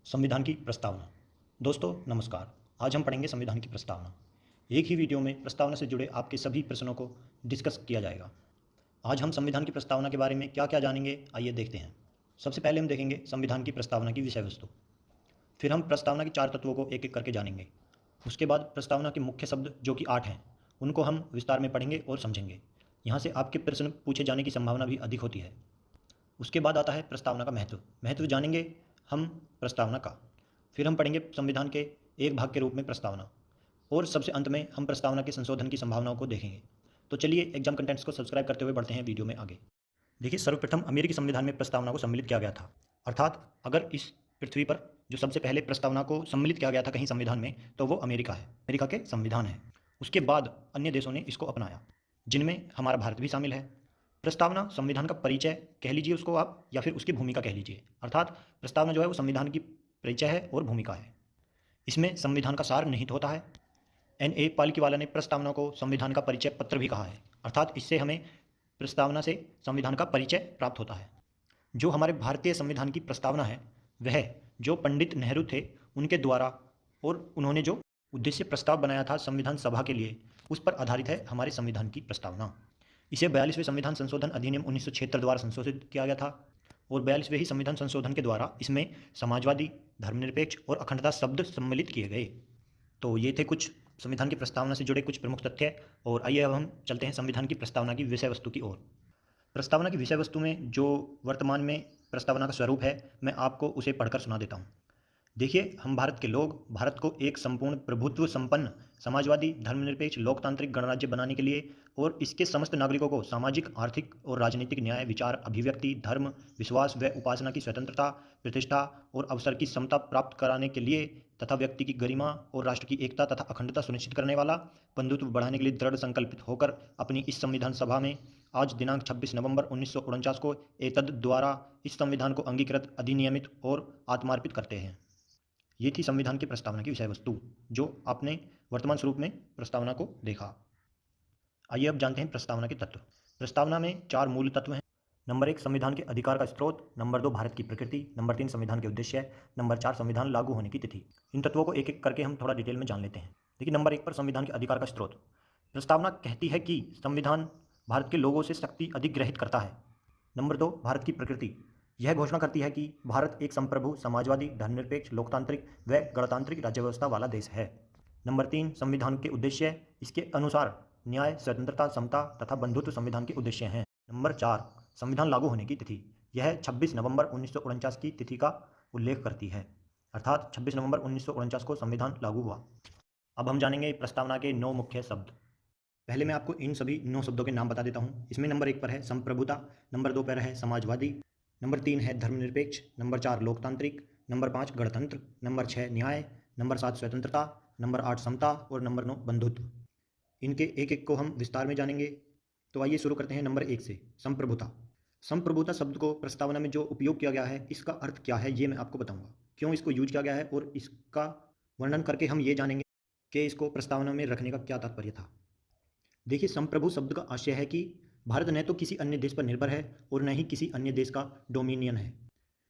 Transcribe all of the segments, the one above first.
संविधान की प्रस्तावना। दोस्तों नमस्कार। आज हम पढ़ेंगे संविधान की प्रस्तावना। एक ही वीडियो में प्रस्तावना से जुड़े आपके सभी प्रश्नों को डिस्कस किया जाएगा। आज हम संविधान की प्रस्तावना के बारे में क्या क्या जानेंगे, आइए देखते हैं। सबसे पहले हम देखेंगे संविधान की प्रस्तावना की विषय वस्तु। फिर हम प्रस्तावना के 4 तत्वों को एक एक करके जानेंगे। उसके बाद प्रस्तावना के मुख्य शब्द जो कि 8 हैं, उनको हम विस्तार में पढ़ेंगे और समझेंगे। यहाँ से आपके प्रश्न पूछे जाने की संभावना भी अधिक होती है। उसके बाद आता है प्रस्तावना का महत्व जानेंगे हम प्रस्तावना का। फिर हम पढ़ेंगे संविधान के एक भाग के रूप में प्रस्तावना, और सबसे अंत में हम प्रस्तावना के संशोधन की संभावनाओं को देखेंगे। तो चलिए एग्जाम कंटेंट्स को सब्सक्राइब करते हुए बढ़ते हैं वीडियो में आगे। देखिए, सर्वप्रथम अमेरिकी संविधान में प्रस्तावना को सम्मिलित किया गया था। अर्थात अगर इस पृथ्वी पर जो सबसे पहले प्रस्तावना को सम्मिलित किया गया था कहीं संविधान में, तो वो अमेरिका है, अमेरिका के संविधान है। उसके बाद अन्य देशों ने इसको अपनाया, जिनमें हमारा भारत भी शामिल है। प्रस्तावना संविधान का परिचय कह लीजिए उसको आप, या फिर उसकी भूमिका कह लीजिए। अर्थात प्रस्तावना जो है वो संविधान की परिचय है और भूमिका है। इसमें संविधान का सार निहित होता है। N.A. पालिकीवाला ने प्रस्तावना को संविधान का परिचय पत्र भी कहा है। अर्थात इससे हमें प्रस्तावना से संविधान का परिचय प्राप्त होता है। जो हमारे भारतीय संविधान की प्रस्तावना है, वह जो पंडित नेहरू थे उनके द्वारा, और उन्होंने जो उद्देश्य प्रस्ताव बनाया था संविधान सभा के लिए, उस पर आधारित है हमारे संविधान की प्रस्तावना। इसे 42वें संविधान संशोधन अधिनियम 1976 द्वारा संशोधित किया गया था, और 42वें ही संविधान संशोधन के द्वारा इसमें समाजवादी, धर्मनिरपेक्ष और अखंडता शब्द सम्मिलित किए गए। तो ये थे कुछ संविधान की प्रस्तावना से जुड़े कुछ प्रमुख तथ्य। और आइए अब हम चलते हैं संविधान की प्रस्तावना की विषय वस्तु की ओर। प्रस्तावना की विषय वस्तु में जो वर्तमान में प्रस्तावना का स्वरूप है, मैं आपको उसे पढ़कर सुना देता हूँ। देखिए, हम भारत के लोग भारत को एक संपूर्ण प्रभुत्व संपन्न समाजवादी, धर्मनिरपेक्ष, लोकतांत्रिक गणराज्य बनाने के लिए और इसके समस्त नागरिकों को सामाजिक, आर्थिक और राजनीतिक न्याय, विचार, अभिव्यक्ति, धर्म, विश्वास व उपासना की स्वतंत्रता, प्रतिष्ठा और अवसर की समता प्राप्त कराने के लिए तथा व्यक्ति की गरिमा और राष्ट्र की एकता तथा अखंडता सुनिश्चित करने वाला बंधुत्व बढ़ाने के लिए दृढ़ संकल्पित होकर अपनी इस संविधान सभा में आज दिनांक 26 नवंबर 1949 को एतद द्वारा इस संविधान को अंगीकृत, अधिनियमित और आत्मार्पित करते हैं। ये थी संविधान की प्रस्तावना की विषय वस्तु, जो आपने वर्तमान स्वरूप में प्रस्तावना को देखा। आइए अब जानते हैं प्रस्तावना के तत्व। प्रस्तावना में 4 मूल तत्व हैं। नंबर 1 संविधान के अधिकार का स्रोत, नंबर 2 भारत की प्रकृति, नंबर 3 संविधान के उद्देश्य, नंबर 4 संविधान लागू होने की तिथि। इन तत्वों को एक एक करके हम थोड़ा डिटेल में जान लेते हैं। देखिए, नंबर 1 पर संविधान के अधिकार का स्रोत। प्रस्तावना कहती है कि संविधान भारत के लोगों से शक्ति अधिग्रहित करता है। नंबर 2 भारत की प्रकृति। यह घोषणा करती है कि भारत एक संप्रभु, समाजवादी, धर्मनिरपेक्ष, लोकतांत्रिक व गणतांत्रिक राज्य व्यवस्था वाला देश है। नंबर 3 संविधान के उद्देश्य। इसके अनुसार न्याय, स्वतंत्रता, समता तथा बंधुत्व संविधान के उद्देश्य हैं। नंबर 4 संविधान लागू होने की तिथि। यह 26 नवंबर 1949 की तिथि का उल्लेख करती है। अर्थात 26 नवंबर 1949 को संविधान लागू हुआ। अब हम जानेंगे प्रस्तावना के 9 मुख्य शब्द। पहले मैं आपको इन सभी 9 शब्दों के नाम बता देता हूँ। इसमें नंबर 1 पर है संप्रभुता, नंबर 2 पर है समाजवादी, नंबर 3 है धर्मनिरपेक्ष, नंबर 4 लोकतांत्रिक, नंबर 5 गणतंत्र, नंबर 6 न्याय, नंबर 7 स्वतंत्रता, नंबर 8 समता और नंबर 9 बंधुत्व। इनके एक एक को हम विस्तार में जानेंगे। तो आइए शुरू करते हैं नंबर 1 से, संप्रभुता। संप्रभुता शब्द को प्रस्तावना में जो उपयोग किया गया है, इसका अर्थ क्या है ये मैं आपको बताऊंगा, क्यों इसको यूज किया गया है, और इसका वर्णन करके हम ये जानेंगे कि इसको प्रस्तावना में रखने का क्या तात्पर्य था। देखिए, संप्रभु शब्द का आशय है कि भारत न तो किसी अन्य देश पर निर्भर है और न ही किसी अन्य देश का डोमिनियन है।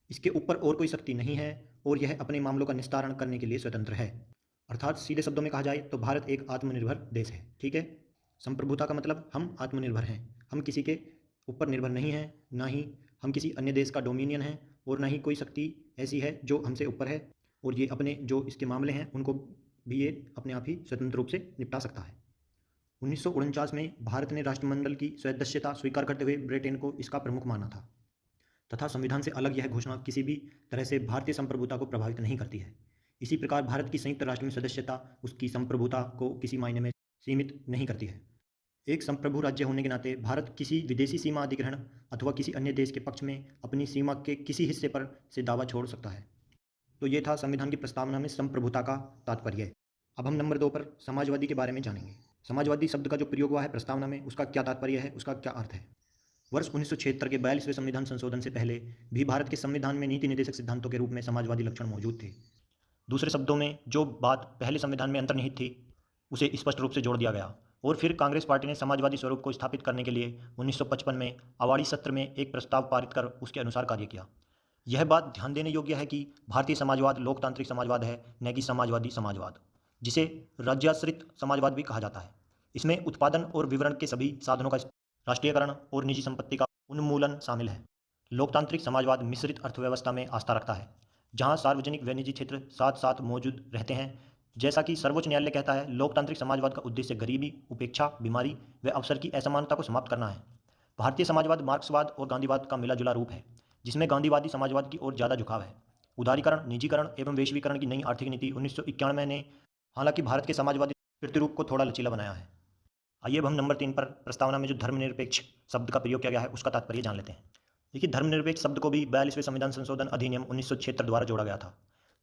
इसके ऊपर और कोई शक्ति नहीं है और यह अपने मामलों का निस्तारण करने के लिए स्वतंत्र है। अर्थात सीधे शब्दों में कहा जाए तो भारत एक आत्मनिर्भर देश है। ठीक है, संप्रभुता का मतलब हम आत्मनिर्भर हैं, हम किसी के ऊपर निर्भर नहीं हैं, ना ही हम किसी अन्य देश का डोमिनियन है, और ना ही कोई शक्ति ऐसी है जो हमसे ऊपर है, और ये अपने जो इसके मामले हैं उनको भी ये अपने आप ही स्वतंत्र रूप से निपटा सकता है। 1949 में भारत ने राष्ट्रमंडल की सदस्यता स्वीकार करते हुए ब्रिटेन को इसका प्रमुख माना था, तथा संविधान से अलग यह घोषणा किसी भी तरह से भारतीय संप्रभुता को प्रभावित नहीं करती है। इसी प्रकार भारत की संयुक्त राष्ट्र में सदस्यता उसकी संप्रभुता को किसी मायने में सीमित नहीं करती है। एक संप्रभु राज्य होने के नाते भारत किसी विदेशी सीमा अधिग्रहण अथवा किसी अन्य देश के पक्ष में अपनी सीमा के किसी हिस्से पर से दावा छोड़ सकता है। तो ये था संविधान की प्रस्तावना में संप्रभुता का तात्पर्य। अब हम नंबर 2 पर समाजवादी के बारे में जानेंगे। समाजवादी शब्द का जो प्रयोग हुआ है प्रस्तावना में, उसका क्या तात्पर्य है, उसका क्या अर्थ है। वर्ष 1976 के 42वें संविधान संशोधन से पहले भी भारत के संविधान में नीति निर्देशक सिद्धांतों के रूप में समाजवादी लक्षण मौजूद थे। दूसरे शब्दों में, जो बात पहले संविधान में अंतर्निहित थी उसे स्पष्ट रूप से जोड़ दिया गया, और फिर कांग्रेस पार्टी ने समाजवादी स्वरूप को स्थापित करने के लिए 1955 में अवाड़ी सत्र में एक प्रस्ताव पारित कर उसके अनुसार कार्य किया। यह बात ध्यान देने योग्य है कि भारतीय समाजवाद लोकतांत्रिक समाजवाद है, न कि समाजवादी समाजवाद, जिसे राज्याश्रित समाजवाद भी कहा जाता है। इसमें उत्पादन और विवरण के सभी साधनों का राष्ट्रीयकरण और निजी संपत्ति का उन्मूलन शामिल है। लोकतांत्रिक समाजवाद मिश्रित अर्थव्यवस्था में आस्था रखता है, जहाँ सार्वजनिक व निजी क्षेत्र साथ साथ मौजूद रहते हैं। जैसा कि सर्वोच्च न्यायालय कहता है, लोकतांत्रिक समाजवाद का उद्देश्य गरीबी, उपेक्षा, बीमारी व अवसर की असमानता को समाप्त करना है। भारतीय समाजवाद मार्क्सवाद और गांधीवाद का मिला-जुला रूप है, जिसमें गांधीवादी समाजवाद की ओर ज़्यादा झुकाव है। उदारीकरण, निजीकरण एवं वैश्वीकरण की नई आर्थिक नीति 1991 ने हालांकि भारत के समाजवादी प्रतिरूप को थोड़ा लचीला बनाया है। आइए अब हम नंबर 3 पर प्रस्तावना में जो धर्मनिरपेक्ष शब्द का प्रयोग किया गया है उसका तात्पर्य जान लेते हैं। देखिए, धर्मनिरपेक्ष शब्द को भी 42वें संविधान संशोधन अधिनियम 1976 द्वारा जोड़ा गया था।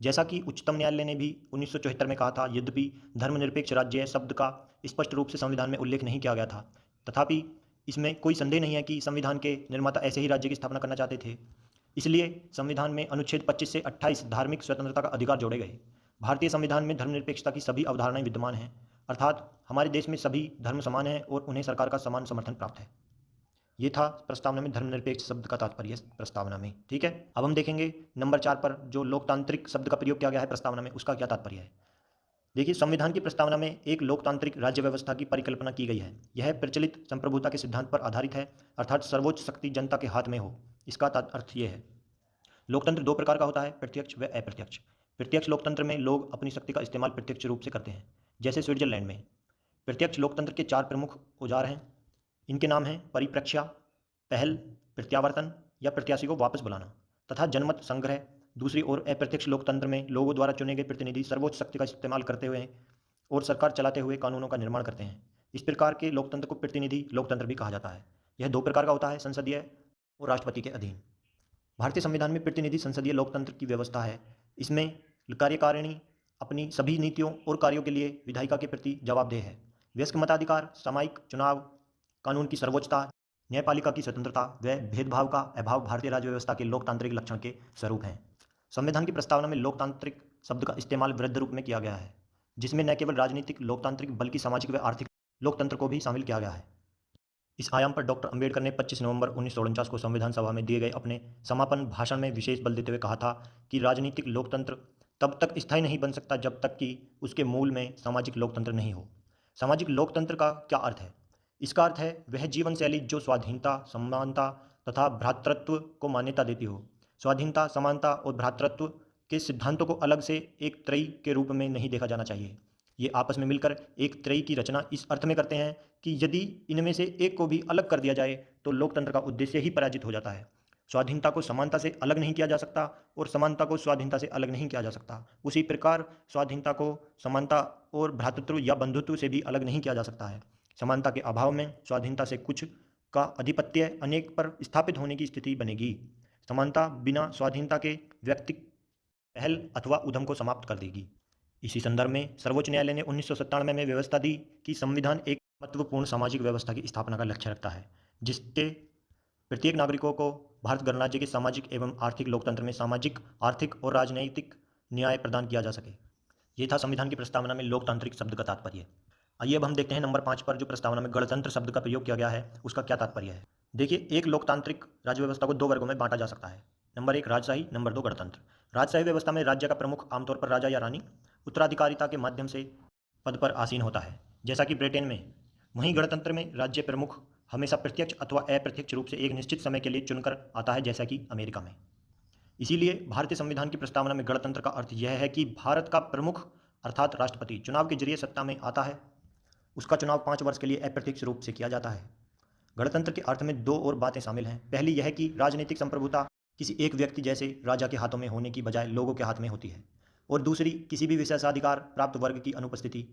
जैसा कि उच्चतम न्यायालय ने भी 1974 में कहा था, यद्यपि धर्मनिरपेक्ष राज्य शब्द का स्पष्ट रूप से संविधान में उल्लेख नहीं किया गया था, तथापि इसमें कोई संदेह नहीं है कि संविधान के निर्माता ऐसे ही राज्य की स्थापना करना चाहते थे। इसलिए संविधान में अनुच्छेद 25 से 28 धार्मिक स्वतंत्रता का अधिकार जोड़े गए। भारतीय संविधान में धर्मनिरपेक्षता की सभी अवधारणाएं विद्यमान हैं, अर्थात हमारे देश में सभी धर्म समान हैं और उन्हें सरकार का समान समर्थन प्राप्त है। ये था प्रस्तावना में धर्मनिरपेक्ष शब्द का तात्पर्य प्रस्तावना में। ठीक है, अब हम देखेंगे नंबर 4 पर जो लोकतांत्रिक शब्द का प्रयोग किया गया है प्रस्तावना में, उसका क्या तात्पर्य है। देखिए, संविधान की प्रस्तावना में एक लोकतांत्रिक राज्य व्यवस्था की परिकल्पना की गई है। यह प्रचलित संप्रभुता के सिद्धांत पर आधारित है, अर्थात सर्वोच्च शक्ति जनता के हाथ में हो। इसका अर्थ ये है, लोकतंत्र दो प्रकार का होता है, प्रत्यक्ष व अप्रत्यक्ष। प्रत्यक्ष लोकतंत्र में लोग अपनी शक्ति का इस्तेमाल प्रत्यक्ष रूप से करते हैं, जैसे स्विट्जरलैंड में। प्रत्यक्ष लोकतंत्र के 4 प्रमुख औजार हैं। इनके नाम हैं परिप्रेक्ष्य, पहल, प्रत्यावर्तन या प्रत्याशी को वापस बुलाना, तथा जनमत संग्रह। दूसरी ओर अप्रत्यक्ष लोकतंत्र में लोगों द्वारा चुने गए प्रतिनिधि सर्वोच्च शक्ति का इस्तेमाल करते हुए और सरकार चलाते हुए कानूनों का निर्माण करते हैं। इस प्रकार के लोकतंत्र को प्रतिनिधि लोकतंत्र भी कहा जाता है। यह 2 प्रकार का होता है, संसदीय और राष्ट्रपति के अधीन। भारतीय संविधान में प्रतिनिधि संसदीय लोकतंत्र की व्यवस्था है। इसमें कार्यकारिणी अपनी सभी नीतियों और कार्यों के लिए विधायिका के प्रति जवाबदेह है। वयस्क मताधिकार, सामयिक चुनाव, कानून की सर्वोच्चता, न्यायपालिका की स्वतंत्रता व भेदभाव का अभाव भारतीय राज्य व्यवस्था के लोकतांत्रिक लक्षण के स्वरूप हैं। संविधान की प्रस्तावना में लोकतांत्रिक शब्द का इस्तेमाल वृद्ध रूप में किया गया है, जिसमें न केवल राजनीतिक लोकतांत्रिक बल्कि सामाजिक व आर्थिक लोकतंत्र को भी शामिल किया गया है। इस आयाम पर डॉक्टर अंबेडकर ने 25 नवंबर 1949 को संविधान सभा में दिए गए अपने समापन भाषण में विशेष बल देते हुए कहा था कि राजनीतिक लोकतंत्र तब तक स्थायी नहीं बन सकता जब तक कि उसके मूल में सामाजिक लोकतंत्र नहीं हो। सामाजिक लोकतंत्र का क्या अर्थ है? इसका अर्थ है वह जीवन शैली जो स्वाधीनता, समानता तथा भ्रातृत्व को मान्यता देती हो। स्वाधीनता, समानता और भ्रातृत्व के सिद्धांतों को अलग से एक त्रयी के रूप में नहीं देखा जाना चाहिए। ये आपस में मिलकर एक त्रयी की रचना इस अर्थ में करते हैं कि यदि इनमें से एक को भी अलग कर दिया जाए तो लोकतंत्र का उद्देश्य ही पराजित हो जाता है। स्वाधीनता को समानता से अलग नहीं किया जा सकता और समानता को स्वाधीनता से अलग नहीं किया जा सकता। उसी प्रकार स्वाधीनता को समानता और भ्रातृत्व या बंधुत्व से भी अलग नहीं किया जा सकता है। समानता के अभाव में स्वाधीनता से कुछ का आधिपत्य अनेक पर स्थापित होने की स्थिति बनेगी। समानता बिना स्वाधीनता के व्यक्ति पहल अथवा उद्यम को समाप्त कर देगी। इसी संदर्भ में सर्वोच्च न्यायालय ने 1997 में व्यवस्था दी कि संविधान एक महत्वपूर्ण सामाजिक व्यवस्था की स्थापना का लक्ष्य रखता है, जिसके प्रत्येक नागरिकों को भारत गणराज्य के सामाजिक एवं आर्थिक लोकतंत्र में सामाजिक, आर्थिक और राजनैतिक न्याय प्रदान किया जा सके। ये था संविधान की प्रस्तावना में लोकतांत्रिक शब्द का तात्पर्य। आइए अब हम देखते हैं नंबर 5 पर जो प्रस्तावना में गणतंत्र शब्द का प्रयोग किया गया है उसका क्या तात्पर्य है। देखिए, एक लोकतांत्रिक राज्य व्यवस्था को 2 वर्गों में बांटा जा सकता है। नंबर 1 राजशाही, नंबर 2 गणतंत्र। राजशाही व्यवस्था में राज्य का प्रमुख आमतौर पर राजा या रानी उत्तराधिकारिता के माध्यम से पद पर आसीन होता है, जैसा कि ब्रिटेन में। वहीं गणतंत्र में राज्य प्रमुख हमेशा प्रत्यक्ष अथवा अप्रत्यक्ष रूप से एक निश्चित समय के लिए चुनकर आता है, जैसा कि अमेरिका में। इसीलिए भारतीय संविधान की प्रस्तावना में गणतंत्र का अर्थ यह है कि भारत का प्रमुख अर्थात राष्ट्रपति चुनाव के जरिए सत्ता में आता है। उसका चुनाव 5 वर्ष के लिए अप्रत्यक्ष रूप से किया जाता है। गणतंत्र के अर्थ में 2 और बातें शामिल हैं। पहली यह कि राजनीतिक संप्रभुता किसी एक व्यक्ति जैसे राजा के हाथों में होने की बजाय लोगों के हाथ में होती है, और दूसरी किसी भी विशेषाधिकार प्राप्त वर्ग की अनुपस्थिति।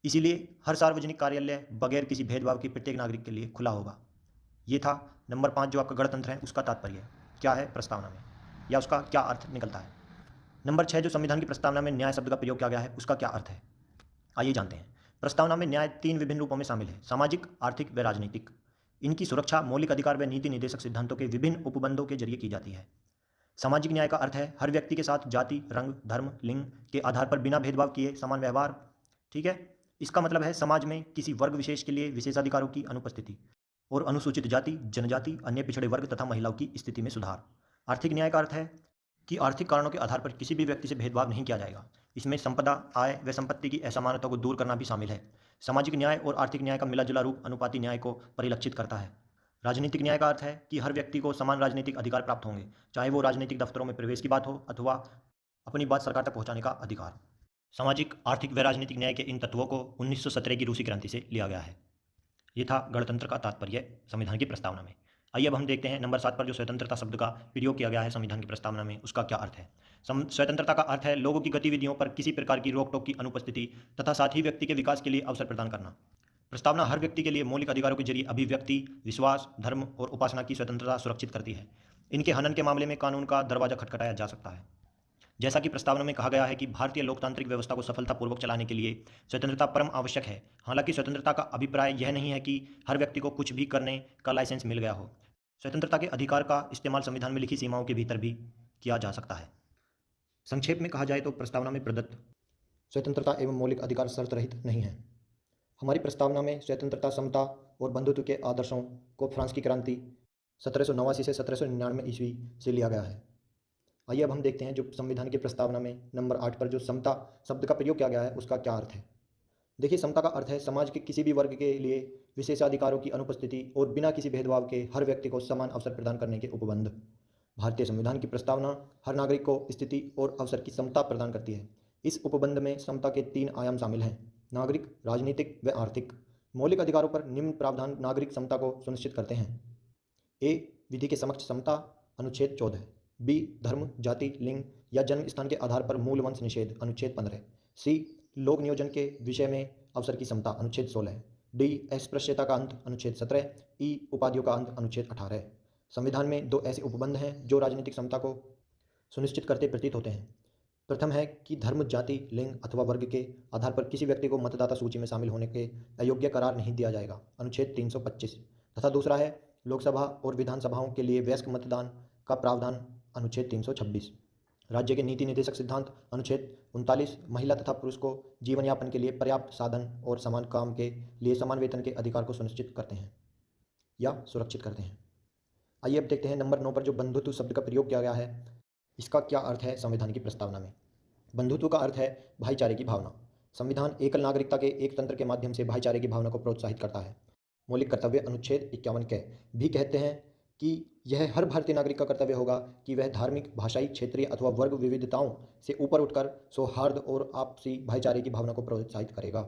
इसीलिए हर सार्वजनिक कार्यालय बगैर किसी भेदभाव के प्रत्येक नागरिक के लिए खुला होगा। ये था नंबर 5 जो आपका गणतंत्र है उसका तात्पर्य क्या है प्रस्तावना में, या उसका क्या अर्थ निकलता है। नंबर 6 जो संविधान की प्रस्तावना में न्याय शब्द का प्रयोग किया गया है उसका क्या अर्थ है, आइए जानते हैं। प्रस्तावना में न्याय 3 विभिन्न रूपों में शामिल है, सामाजिक, आर्थिक व राजनीतिक। इनकी सुरक्षा मौलिक अधिकार व नीति निर्देशक सिद्धांतों के विभिन्न उपबंधों के जरिए की जाती है। सामाजिक न्याय का अर्थ है हर व्यक्ति के साथ जाति, रंग, धर्म, लिंग के आधार पर बिना भेदभाव किए समान व्यवहार। ठीक है, इसका मतलब है समाज में किसी वर्ग विशेष के लिए विशेषाधिकारों की अनुपस्थिति और अनुसूचित जाति, जनजाति, अन्य पिछड़े वर्ग तथा महिलाओं की स्थिति में सुधार। आर्थिक न्याय का अर्थ है कि आर्थिक कारणों के आधार पर किसी भी व्यक्ति से भेदभाव नहीं किया जाएगा। इसमें संपदा, आय व संपत्ति की असमानता को दूर करना भी शामिल है। सामाजिक न्याय और आर्थिक न्याय का मिला-जुला रूप अनुपाती न्याय को परिलक्षित करता है। राजनीतिक न्याय का अर्थ है कि हर व्यक्ति को समान राजनीतिक अधिकार प्राप्त होंगे, चाहे वो राजनीतिक दफ्तरों में प्रवेश की बात हो अथवा अपनी बात सरकार तक पहुंचाने का अधिकार। सामाजिक, आर्थिक व राजनीतिक न्याय के इन तत्वों को 1917 की रूसी क्रांति से लिया गया है। ये था गणतंत्र का तात्पर्य संविधान की प्रस्तावना में। आइए अब हम देखते हैं नंबर 7 पर जो स्वतंत्रता शब्द का प्रयोग किया गया है संविधान की प्रस्तावना में, उसका क्या अर्थ है। स्वतंत्रता का अर्थ है लोगों की गतिविधियों पर किसी प्रकार की रोक टोक की अनुपस्थिति तथा साथ ही व्यक्ति के विकास के लिए अवसर प्रदान करना। प्रस्तावना हर व्यक्ति के लिए मौलिक अधिकारों के जरिए अभिव्यक्ति, विश्वास, धर्म और उपासना की स्वतंत्रता सुरक्षित करती है। इनके हनन के मामले में कानून का दरवाजा खटखटाया जा सकता है। जैसा कि प्रस्तावना में कहा गया है कि भारतीय लोकतांत्रिक व्यवस्था को सफलतापूर्वक चलाने के लिए स्वतंत्रता परम आवश्यक है। हालांकि स्वतंत्रता का अभिप्राय यह नहीं है कि हर व्यक्ति को कुछ भी करने का लाइसेंस मिल गया हो। स्वतंत्रता के अधिकार का इस्तेमाल संविधान में लिखी सीमाओं के भीतर भी किया जा सकता है। संक्षेप में कहा जाए तो प्रस्तावना में प्रदत्त स्वतंत्रता एवं मौलिक अधिकार शर्त रहित नहीं है। हमारी प्रस्तावना में स्वतंत्रता, समता और बंधुत्व के आदर्शों को फ्रांस की क्रांति 1789 से 1799 ईस्वी से लिया गया है। आइए अब हम देखते हैं जो संविधान की प्रस्तावना में नंबर 8 पर जो समता शब्द का प्रयोग किया गया है उसका क्या अर्थ है। देखिए, समता का अर्थ है समाज के किसी भी वर्ग के लिए विशेषाधिकारों की अनुपस्थिति और बिना किसी भेदभाव के हर व्यक्ति को समान अवसर प्रदान करने के उपबंध। भारतीय संविधान की प्रस्तावना हर नागरिक को स्थिति और अवसर की समता प्रदान करती है। इस उपबंध में समता के 3 आयाम शामिल हैं: नागरिक, राजनीतिक व आर्थिक। मौलिक अधिकारों पर निम्न प्रावधान नागरिक समता को सुनिश्चित करते हैं। ए, विधि के समक्ष समता, अनुच्छेद 14। बी, धर्म, जाति, लिंग या जन्म स्थान के आधार पर मूल वंश निषेध, अनुच्छेद 15। सी, लोक नियोजन के विषय में अवसर की समता, अनुच्छेद 16। डी, अस्पृश्यता का अंत, अनुच्छेद 17। ई, उपाधियों का अंत, अनुच्छेद 18। संविधान में 2 ऐसे उपबंध हैं जो राजनीतिक समता को सुनिश्चित करते प्रतीत होते हैं। प्रथम है कि धर्म, जाति, लिंग अथवा वर्ग के आधार पर किसी व्यक्ति को मतदाता सूची में शामिल होने के अयोग्य करार नहीं दिया जाएगा, अनुच्छेद 325। तथा दूसरा है लोकसभा और विधानसभाओं के लिए वयस्क मतदान का प्रावधान, अनुच्छेद 326। राज्य के नीति निर्देशक सिद्धांत, अनुच्छेद 39, महिला तथा पुरुष को जीवन यापन के लिए पर्याप्त साधन और समान काम के लिए समान वेतन के अधिकार को सुनिश्चित करते हैं या सुरक्षित करते हैं। आइए अब देखते हैं नंबर 9 पर जो बंधुत्व शब्द का प्रयोग किया गया है, इसका क्या अर्थ है संविधान की प्रस्तावना में। बंधुत्व का अर्थ है भाईचारे की भावना। संविधान एकल नागरिकता के एक तंत्र के माध्यम से भाईचारे की भावना को प्रोत्साहित करता है। मौलिक कर्तव्य, अनुच्छेद 51 के भी कहते हैं कि यह हर भारतीय नागरिक का कर्तव्य होगा कि वह धार्मिक, भाषाई, क्षेत्रीय अथवा वर्ग विविधताओं से ऊपर उठकर सौहार्द और आपसी भाईचारे की भावना को प्रोत्साहित करेगा।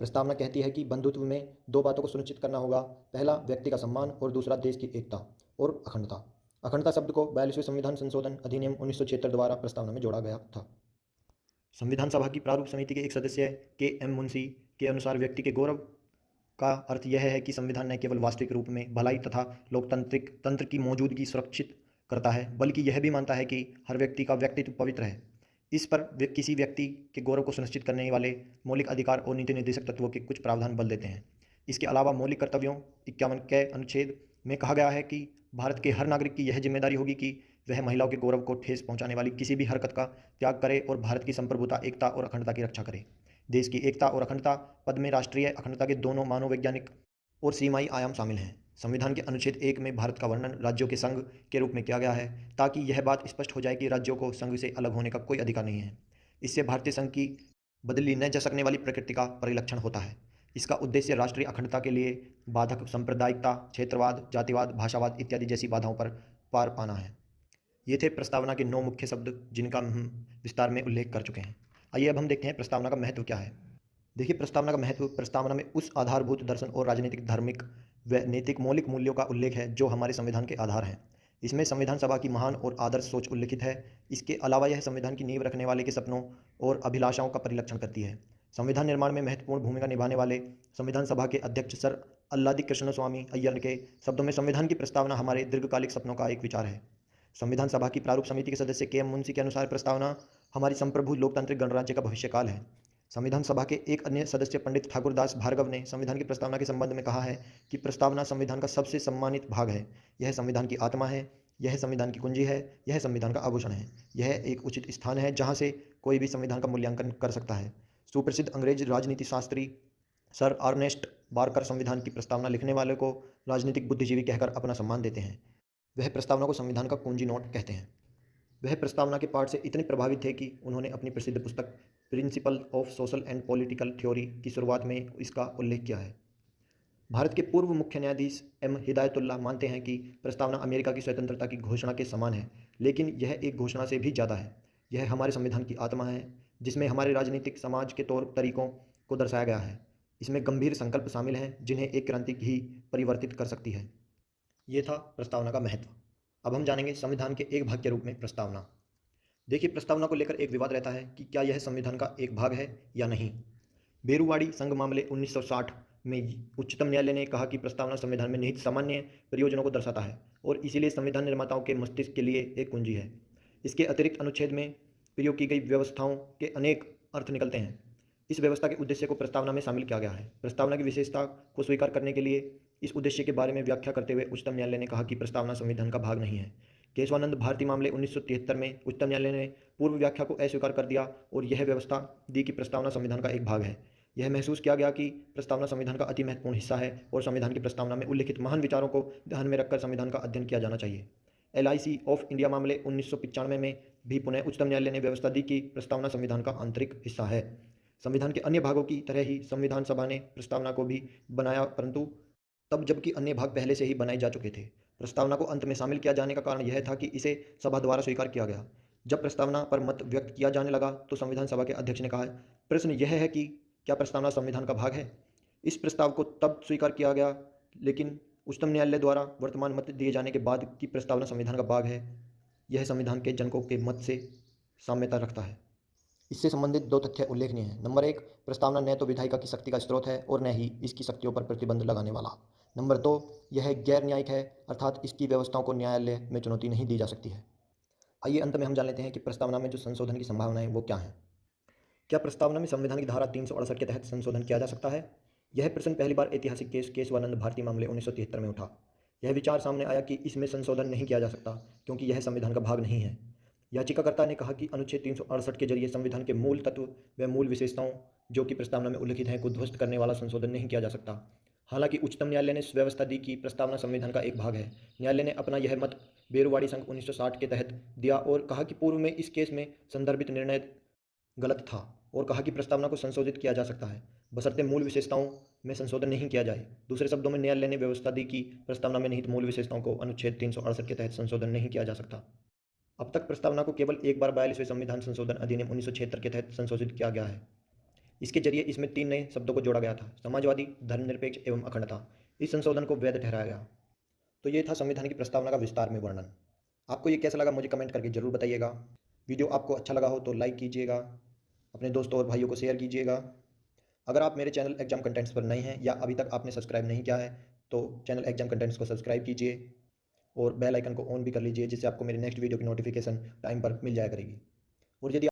प्रस्तावना कहती है कि बंधुत्व में 2 बातों को सुनिश्चित करना होगा: पहला व्यक्ति का सम्मान और दूसरा देश की एकता और अखंडता। अखंडता शब्द को 42वें संविधान संशोधन अधिनियम 1976 द्वारा प्रस्तावना में जोड़ा गया था। संविधान सभा की प्रारूप समिति के एक सदस्य के.एम. मुंशी के अनुसार व्यक्ति के गौरव का अर्थ यह है कि संविधान न केवल वास्तविक रूप में भलाई तथा लोकतांत्रिक तंत्र की मौजूदगी सुरक्षित करता है, बल्कि यह भी मानता है कि हर व्यक्ति का व्यक्तित्व पवित्र है। इस पर किसी व्यक्ति के गौरव को सुनिश्चित करने वाले मौलिक अधिकार और नीति निर्देशक तत्वों के कुछ प्रावधान बल देते हैं। इसके अलावा मौलिक कर्तव्यों 51 के अनुच्छेद में कहा गया है कि भारत के हर नागरिक की यह जिम्मेदारी होगी कि वह महिलाओं के गौरव को ठेस पहुंचाने वाली किसी भी हरकत का त्याग करे और भारत की संप्रभुता, एकता और अखंडता की रक्षा करे। देश की एकता और अखंडता पद में राष्ट्रीय अखंडता के दोनों मनोवैज्ञानिक और सीमाई आयाम शामिल हैं। संविधान के अनुच्छेद 1 में भारत का वर्णन राज्यों के संघ के रूप में किया गया है, ताकि यह बात स्पष्ट हो जाए कि राज्यों को संघ से अलग होने का कोई अधिकार नहीं है। इससे भारतीय संघ की बदली न जा सकने वाली प्रकृति का परिलक्षण होता है। इसका उद्देश्य राष्ट्रीय अखंडता के लिए बाधक सांप्रदायिकता, क्षेत्रवाद, जातिवाद, भाषावाद इत्यादि जैसी बाधाओं पर पार पाना है। ये थे प्रस्तावना के 9 मुख्य शब्द जिनका हम विस्तार में उल्लेख कर चुके हैं। आइए अब हम देखते हैं प्रस्तावना का महत्व क्या है। देखिए, प्रस्तावना का महत्व प्रस्तावना में उस आधारभूत दर्शन और राजनीतिक, धार्मिक व नैतिक मौलिक मूल्यों का उल्लेख है जो हमारे संविधान के आधार हैं। इसमें संविधान सभा की महान और आदर्श सोच उल्लिखित है। इसके अलावा यह संविधान की नींव रखने वाले के सपनों और अभिलाषाओं का परिलक्षण करती है। संविधान निर्माण में महत्वपूर्ण भूमिका निभाने वाले संविधान सभा के अध्यक्ष सर अल्लादी कृष्ण स्वामी अय्यर के शब्दों में संविधान की प्रस्तावना हमारे दीर्घकालिक सपनों का एक विचार है। संविधान सभा की प्रारूप समिति के सदस्य के.एम. मुंशी के अनुसार प्रस्तावना हमारी संप्रभु लोकतांत्रिक गणराज्य का भविष्यकाल है। संविधान सभा के एक अन्य सदस्य पंडित ठाकुरदास भार्गव ने संविधान की प्रस्तावना के संबंध में कहा है कि प्रस्तावना संविधान का सबसे सम्मानित भाग है। यह संविधान की आत्मा है, यह संविधान की कुंजी है, यह संविधान का आभूषण है। यह एक उचित स्थान है जहाँ से कोई भी संविधान का मूल्यांकन कर सकता है। सुप्रसिद्ध अंग्रेज राजनीति शास्त्री सर अर्नेस्ट बारकर संविधान की प्रस्तावना लिखने वाले को राजनीतिक बुद्धिजीवी कहकर अपना सम्मान देते हैं। वह प्रस्तावना को संविधान का कुंजी नोट कहते हैं। वह प्रस्तावना के पाठ से इतने प्रभावित थे कि उन्होंने अपनी प्रसिद्ध पुस्तक principle of social and political theory की शुरुआत में इसका उल्लेख किया है। भारत के पूर्व मुख्य न्यायाधीश एम हिदायतुल्लाह मानते हैं कि प्रस्तावना अमेरिका की स्वतंत्रता की घोषणा के समान है, लेकिन यह एक घोषणा से भी ज़्यादा है। यह हमारे संविधान की आत्मा है, जिसमें हमारे राजनीतिक समाज के तौर तरीकों को दर्शाया गया है। इसमें गंभीर संकल्प शामिल हैं जिन्हें एक क्रांति ही परिवर्तित कर सकती है। ये था प्रस्तावना का महत्व। अब हम जानेंगे संविधान के एक भाग के रूप में प्रस्तावना। देखिए, प्रस्तावना को लेकर एक विवाद रहता है कि क्या यह संविधान का एक भाग है या नहीं। बेरुवाड़ी संघ मामले 1960 में उच्चतम न्यायालय ने कहा कि प्रस्तावना संविधान में निहित सामान्य प्रयोजनों को दर्शाता है और इसीलिए संविधान निर्माताओं के मस्तिष्क के लिए एक कुंजी है। इसके अतिरिक्त अनुच्छेद में प्रयोग की गई व्यवस्थाओं के अनेक अर्थ निकलते हैं। इस व्यवस्था के उद्देश्य को प्रस्तावना में शामिल किया गया है। प्रस्तावना की विशेषता को स्वीकार करने के लिए इस उद्देश्य के बारे में व्याख्या करते हुए उच्चतम न्यायालय ने कहा कि प्रस्तावना संविधान का भाग नहीं है। केशवानंद भारती मामले 1973 में उच्चतम न्यायालय ने पूर्व व्याख्या को अस्वीकार कर दिया और यह व्यवस्था दी कि प्रस्तावना संविधान का एक भाग है। यह महसूस किया गया कि प्रस्तावना संविधान का अति महत्वपूर्ण हिस्सा है और संविधान की प्रस्तावना में उल्लिखित महान विचारों को ध्यान में रखकर संविधान का अध्ययन किया जाना चाहिए। LIC ऑफ इंडिया मामले 1995 में भी पुनः उच्चतम न्यायालय ने व्यवस्था दी कि प्रस्तावना संविधान का आंतरिक हिस्सा है। संविधान के अन्य भागों की तरह ही संविधान सभा ने प्रस्तावना को भी बनाया, परंतु तब जबकि अन्य भाग पहले से ही बनाए जा चुके थे। प्रस्तावना को अंत में शामिल किया जाने का कारण यह था कि इसे सभा द्वारा स्वीकार किया गया। जब प्रस्तावना पर मत व्यक्त किया जाने लगा तो संविधान सभा के अध्यक्ष ने कहा, प्रश्न यह है कि क्या प्रस्तावना संविधान का भाग है। इस प्रस्ताव को तब स्वीकार किया गया, लेकिन उच्चतम न्यायालय द्वारा वर्तमान मत दिए जाने के बाद कि प्रस्तावना संविधान का भाग है, यह संविधान के जनकों के मत से साम्यता रखता है। इससे संबंधित दो तथ्य उल्लेखनीय हैं। नंबर 1, प्रस्तावना न तो विधायिका की शक्ति का स्रोत है और न ही इसकी शक्तियों पर प्रतिबंध लगाने वाला। नंबर 2, यह गैर न्यायिक है, अर्थात इसकी व्यवस्थाओं को न्यायालय में चुनौती नहीं दी जा सकती है। आइए अंत में हम जान लेते हैं कि प्रस्तावना में जो संशोधन की संभावना है वो क्या है। क्या प्रस्तावना में संविधान की धारा 368 के तहत संशोधन किया जा सकता है? यह प्रश्न पहली बार ऐतिहासिक केस केशवानंद भारती मामले 1973 में उठा। यह विचार सामने आया कि इसमें संशोधन नहीं किया जा सकता क्योंकि यह संविधान का भाग नहीं है। याचिकाकर्ता ने कहा कि अनुच्छेद 368 के जरिए संविधान के मूल तत्व व मूल विशेषताओं जो कि प्रस्तावना में उल्लिखित हैं को ध्वस्त करने वाला संशोधन नहीं किया जा सकता। हालांकि उच्चतम न्यायालय ने व्यवस्था दी कि प्रस्तावना संविधान का एक भाग है। न्यायालय ने अपना यह मत बेरुवाड़ी संघ 1960 के तहत दिया और कहा कि पूर्व में इस केस में संदर्भित निर्णय गलत था और कहा कि प्रस्तावना को संशोधित किया जा सकता है बशर्ते मूल विशेषताओं में संशोधन नहीं किया जाए। दूसरे शब्दों में न्यायालय ने व्यवस्था दी कि प्रस्तावना में निहित मूल विशेषताओं को अनुच्छेद 368 के तहत संशोधन नहीं किया जा सकता। अब तक प्रस्तावना को केवल एक बार 42वें संविधान संशोधन अधिनियम 1976 के तहत संशोधित किया गया है। इसके जरिए इसमें 3 नए शब्दों को जोड़ा गया था, समाजवादी, धर्मनिरपेक्ष एवं अखंडता। इस संशोधन को वैध ठहराया गया। तो ये था संविधान की प्रस्तावना का विस्तार में वर्णन। आपको ये कैसा लगा मुझे कमेंट करके जरूर बताइएगा। वीडियो आपको अच्छा लगा हो तो लाइक कीजिएगा, अपने दोस्तों और भाइयों को शेयर कीजिएगा। अगर आप मेरे चैनल एग्जाम कंटेंट्स पर नए हैं या अभी तक आपने सब्सक्राइब नहीं किया है तो चैनल एग्जाम कंटेंट्स को सब्सक्राइब कीजिए और बेल आइकन को ऑन भी कर लीजिए, जिससे आपको मेरी नेक्स्ट वीडियो की नोटिफिकेशन टाइम पर मिल जाया करेगी। और यदि